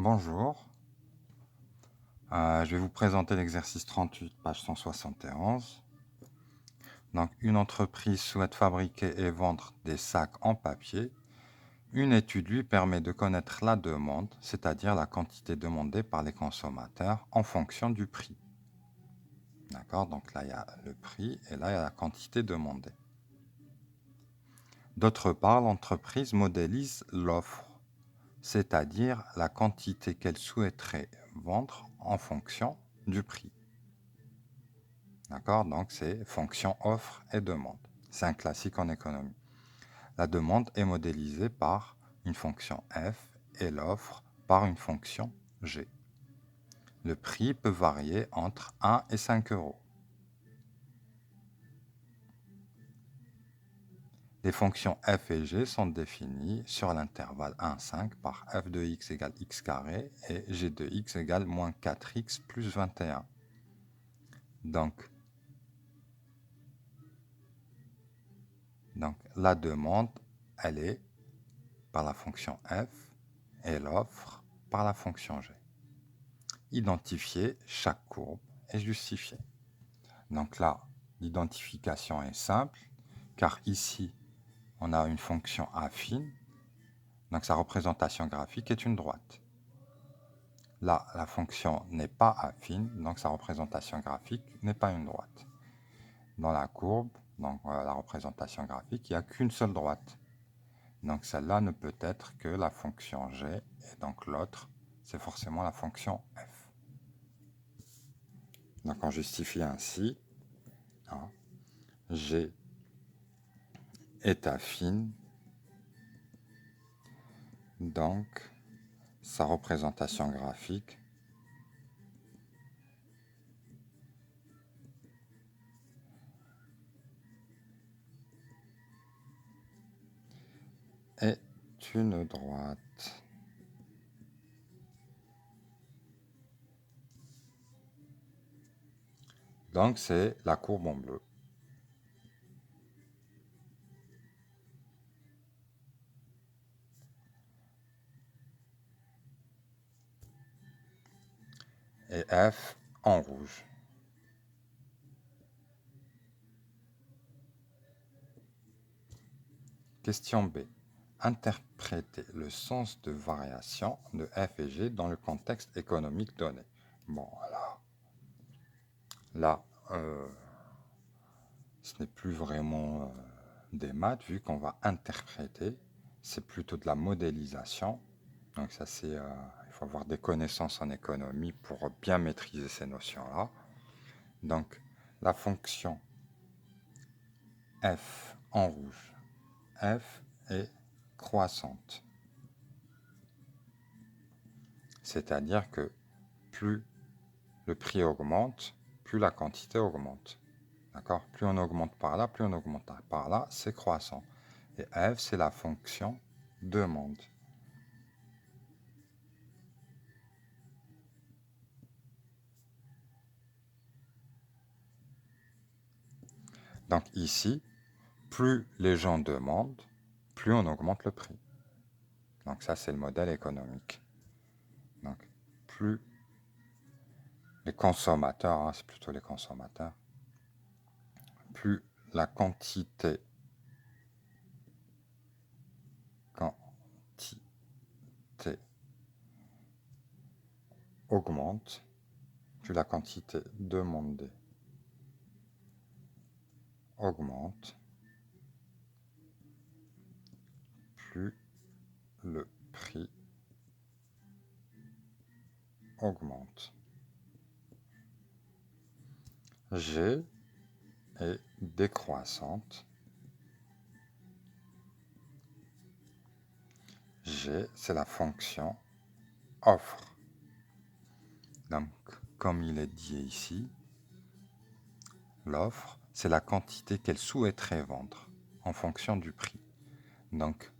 Bonjour, je vais vous présenter l'exercice 38, page 171. Donc, une entreprise souhaite fabriquer et vendre des sacs en papier. Une étude lui permet de connaître la demande, c'est-à-dire la quantité demandée par les consommateurs en fonction du prix. D'accord? Donc là, il y a le prix et là, il y a la quantité demandée. D'autre part, l'entreprise modélise l'offre, c'est-à-dire la quantité qu'elle souhaiterait vendre en fonction du prix. D'accord? Donc, c'est fonction offre et demande. C'est un classique en économie. La demande est modélisée par une fonction f et l'offre par une fonction g. Le prix peut varier entre 1 et 5 euros. Les fonctions f et g sont définies sur l'intervalle 1, 5 par f de x égale x carré et g de x égale moins 4x plus 21. Donc la demande, elle est par la fonction f et l'offre par la fonction g. Identifier chaque courbe et justifier. Donc là, l'identification est simple, car ici, on a une fonction affine, donc sa représentation graphique est une droite. Là, la fonction n'est pas affine, donc sa représentation graphique n'est pas une droite. Dans la courbe, donc la représentation graphique, il n'y a qu'une seule droite. Donc celle-là ne peut être que la fonction g, et donc l'autre, c'est forcément la fonction f. Donc on justifie ainsi, g est affine, donc sa représentation graphique est une droite. Donc c'est la courbe en bleu. Et F en rouge. Question B. Interpréter le sens de variation de F et G dans le contexte économique donné. Bon, là, ce n'est plus vraiment des maths, vu qu'on va interpréter, c'est plutôt de la modélisation. Donc ça, c'est, il faut avoir des connaissances en économie pour bien maîtriser ces notions-là. Donc la fonction f en rouge, f est croissante. C'est-à-dire que plus le prix augmente, plus la quantité augmente. D'accord? Plus on augmente par là, plus on augmente par là, c'est croissant. Et f, c'est la fonction demande. Donc ici, plus les gens demandent, plus on augmente le prix. Donc ça, c'est le modèle économique. Donc plus les consommateurs, c'est plutôt les consommateurs, plus la quantité augmente, plus la quantité demandée augmente, plus le prix augmente. G est décroissante. G, c'est la fonction offre. Donc, comme il est dit ici, l'offre, c'est la quantité qu'elle souhaiterait vendre en fonction du prix. Donc,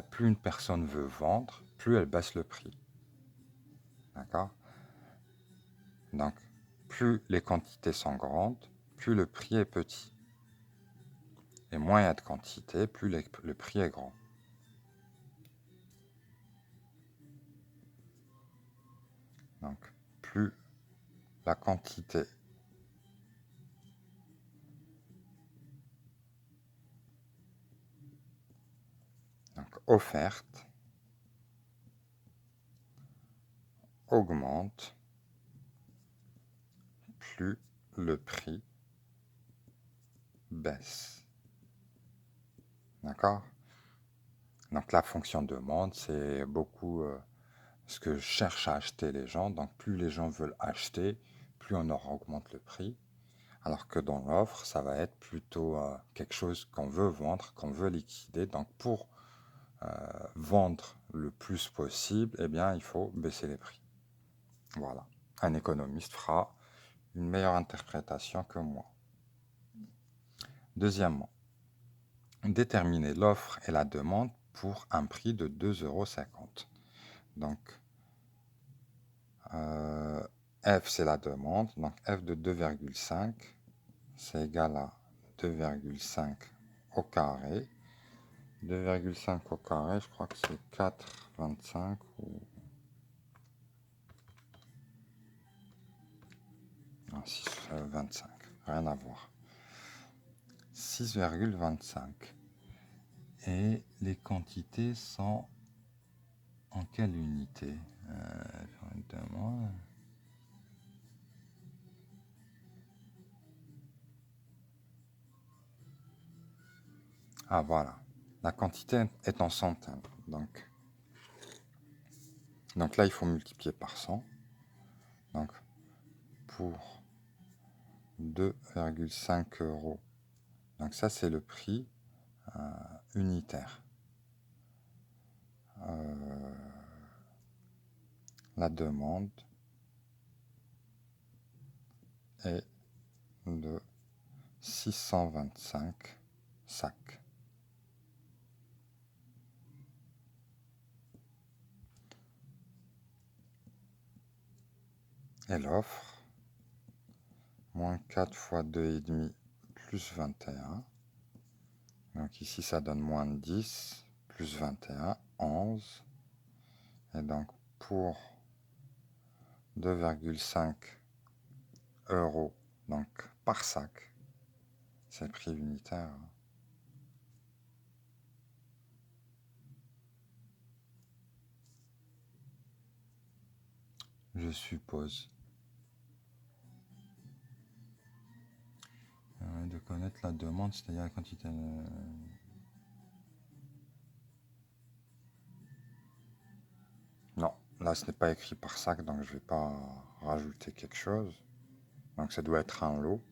plus une personne veut vendre, plus elle baisse le prix. D'accord? Donc, plus les quantités sont grandes, plus le prix est petit. Et moins il y a de quantité, plus le prix est grand. Donc, plus la quantité offerte augmente, plus le prix baisse. D'accord? Donc la fonction demande, c'est beaucoup ce que cherchent à acheter les gens. Donc plus les gens veulent acheter, plus on augmente le prix. Alors que dans l'offre, ça va être plutôt quelque chose qu'on veut vendre, qu'on veut liquider. Donc pour vendre le plus possible, eh bien, il faut baisser les prix. Voilà. Un économiste fera une meilleure interprétation que moi. Deuxièmement, déterminer l'offre et la demande pour un prix de 2,50 €. Donc, F, c'est la demande. Donc, F de 2,5, c'est égal à 2,5 au carré. 2,5 au carré, je crois que c'est 4,25 ou... Non, 6,25, rien à voir. 6,25. Et les quantités sont en quelle unité? Ah voilà, la quantité est en centaines. Donc là, il faut multiplier par 100. Donc pour 2,5 €. Donc ça, c'est le prix unitaire. La demande est de 625 sacs. Et l'offre, moins 4 fois 2,5 plus 21. Donc ici, ça donne moins 10 plus 21, 11. Et donc pour 2,5 € donc par sac, c'est le prix unitaire. Je suppose. De connaître la demande, c'est-à-dire la quantité. Non, là ce n'est pas écrit par sac, donc je ne vais pas rajouter quelque chose. Donc ça doit être un lot.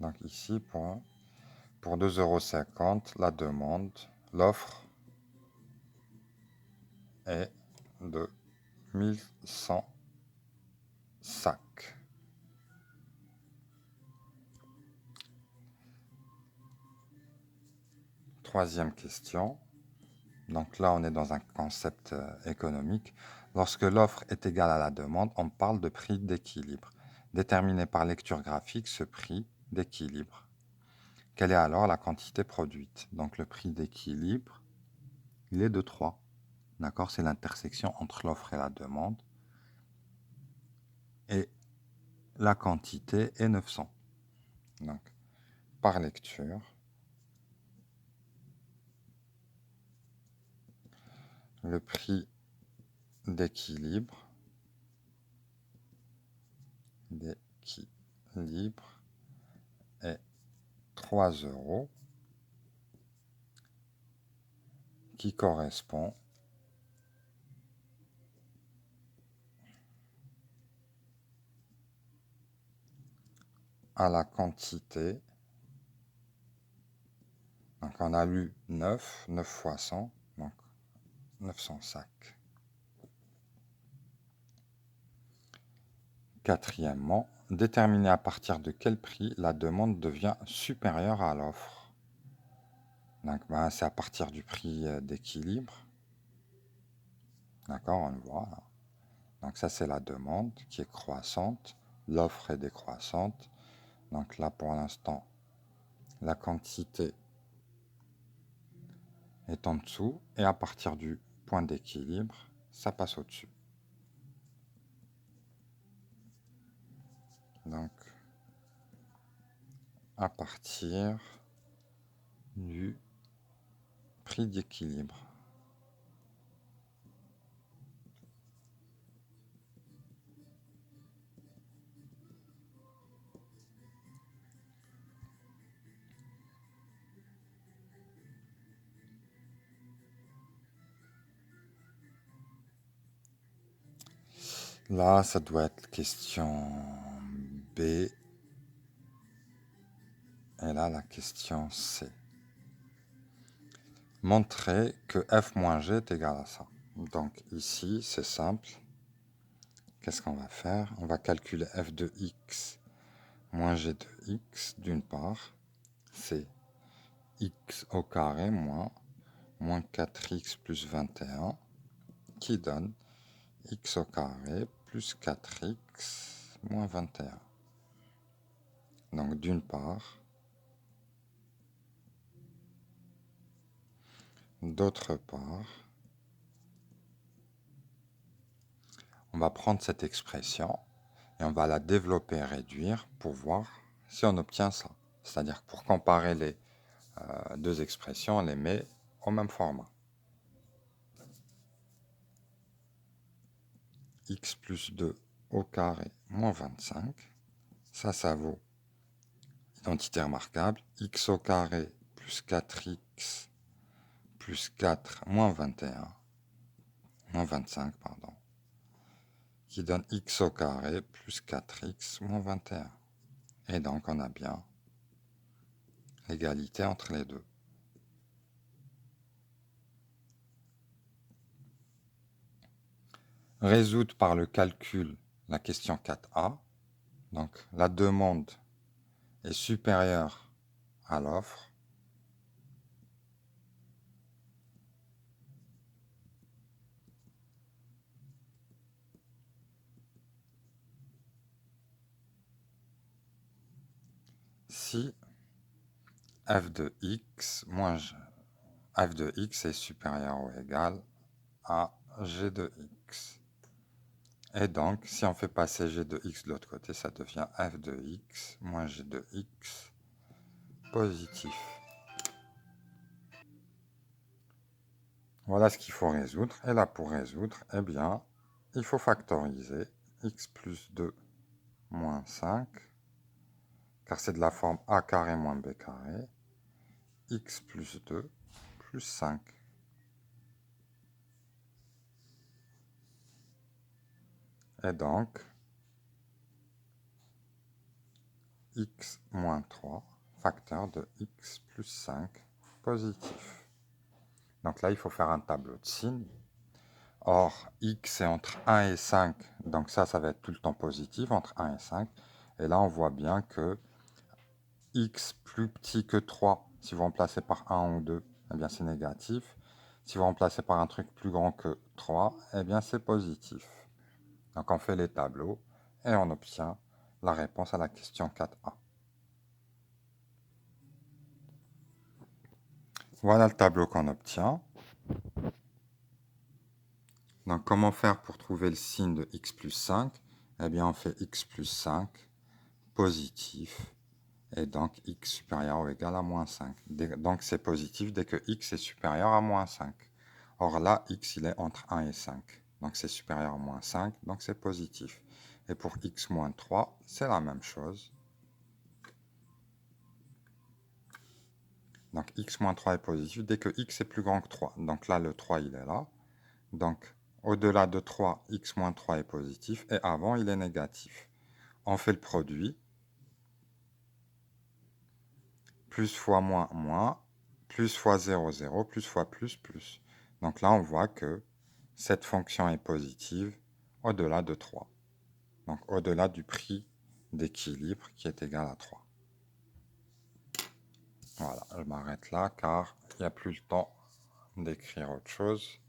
Donc ici, pour 2,50 € la demande, l'offre est de 1100 sacs. Troisième question. Donc là, on est dans un concept économique. Lorsque l'offre est égale à la demande, on parle de prix d'équilibre. Déterminé par lecture graphique, ce prix d'équilibre. Quelle est alors la quantité produite? Donc le prix d'équilibre, il est de 3. D'accord? C'est l'intersection entre l'offre et la demande. Et la quantité est 900. Donc, par lecture, le prix d'équilibre est 3 € qui correspond à la quantité. Donc on a lu 9 fois 100, donc 900 sacs. Quatrièmement, déterminer à partir de quel prix la demande devient supérieure à l'offre. Donc c'est à partir du prix d'équilibre. D'accord, on le voit là. Donc ça c'est la demande qui est croissante, l'offre est décroissante. Donc là pour l'instant, la quantité est en dessous et à partir du point d'équilibre, ça passe au-dessus. Donc, à partir du prix d'équilibre. Là, ça doit être question B. Et là, la question C. Montrer que f moins g est égal à ça. Donc ici, c'est simple. Qu'est-ce qu'on va faire? On va calculer f de x moins g de x, d'une part. C'est x au carré moins 4x plus 21, qui donne x au carré plus 4x moins 21. Donc d'une part. D'autre part, on va prendre cette expression et on va la développer et réduire pour voir si on obtient ça. C'est-à-dire pour comparer les deux expressions, on les met au même format. X plus 2 au carré moins 25. Ça vaut identité remarquable. X au carré plus 4x plus 4 moins 21. Moins 25, pardon. Qui donne x au carré plus 4x moins 21. Et donc on a bien l'égalité entre les deux. Résoudre par le calcul la question 4a. Donc la demande est supérieure à l'offre. Si f de x moins f de x est supérieur ou égal à g de x. Et donc, si on fait passer g de x de l'autre côté, ça devient f de x moins g de x positif. Voilà ce qu'il faut résoudre. Et là, pour résoudre, eh bien, il faut factoriser x plus 2 moins 5, car c'est de la forme a carré moins b carré, x plus 2 plus 5. Et donc, x moins 3, facteur de x plus 5 positif. Donc là, il faut faire un tableau de signes. Or, x est entre 1 et 5, donc ça va être tout le temps positif, entre 1 et 5. Et là, on voit bien que x plus petit que 3, si vous remplacez par 1 ou 2, eh bien c'est négatif. Si vous remplacez par un truc plus grand que 3, eh bien c'est positif. Donc on fait les tableaux et on obtient la réponse à la question 4a. Voilà le tableau qu'on obtient. Donc comment faire pour trouver le signe de x plus 5? Eh bien on fait x plus 5 positif et donc x supérieur ou égal à moins 5. Donc c'est positif dès que x est supérieur à moins 5. Or là, x il est entre 1 et 5. Donc c'est supérieur à moins 5, donc c'est positif. Et pour x moins 3, c'est la même chose. Donc x moins 3 est positif dès que x est plus grand que 3. Donc là, le 3, il est là. Donc au-delà de 3, x moins 3 est positif. Et avant, il est négatif. On fait le produit. Plus fois moins, moins. Plus fois 0, 0. Plus fois plus, plus. Donc là, on voit que cette fonction est positive au-delà de 3. Donc au-delà du prix d'équilibre qui est égal à 3. Voilà, je m'arrête là car il n'y a plus le temps d'écrire autre chose.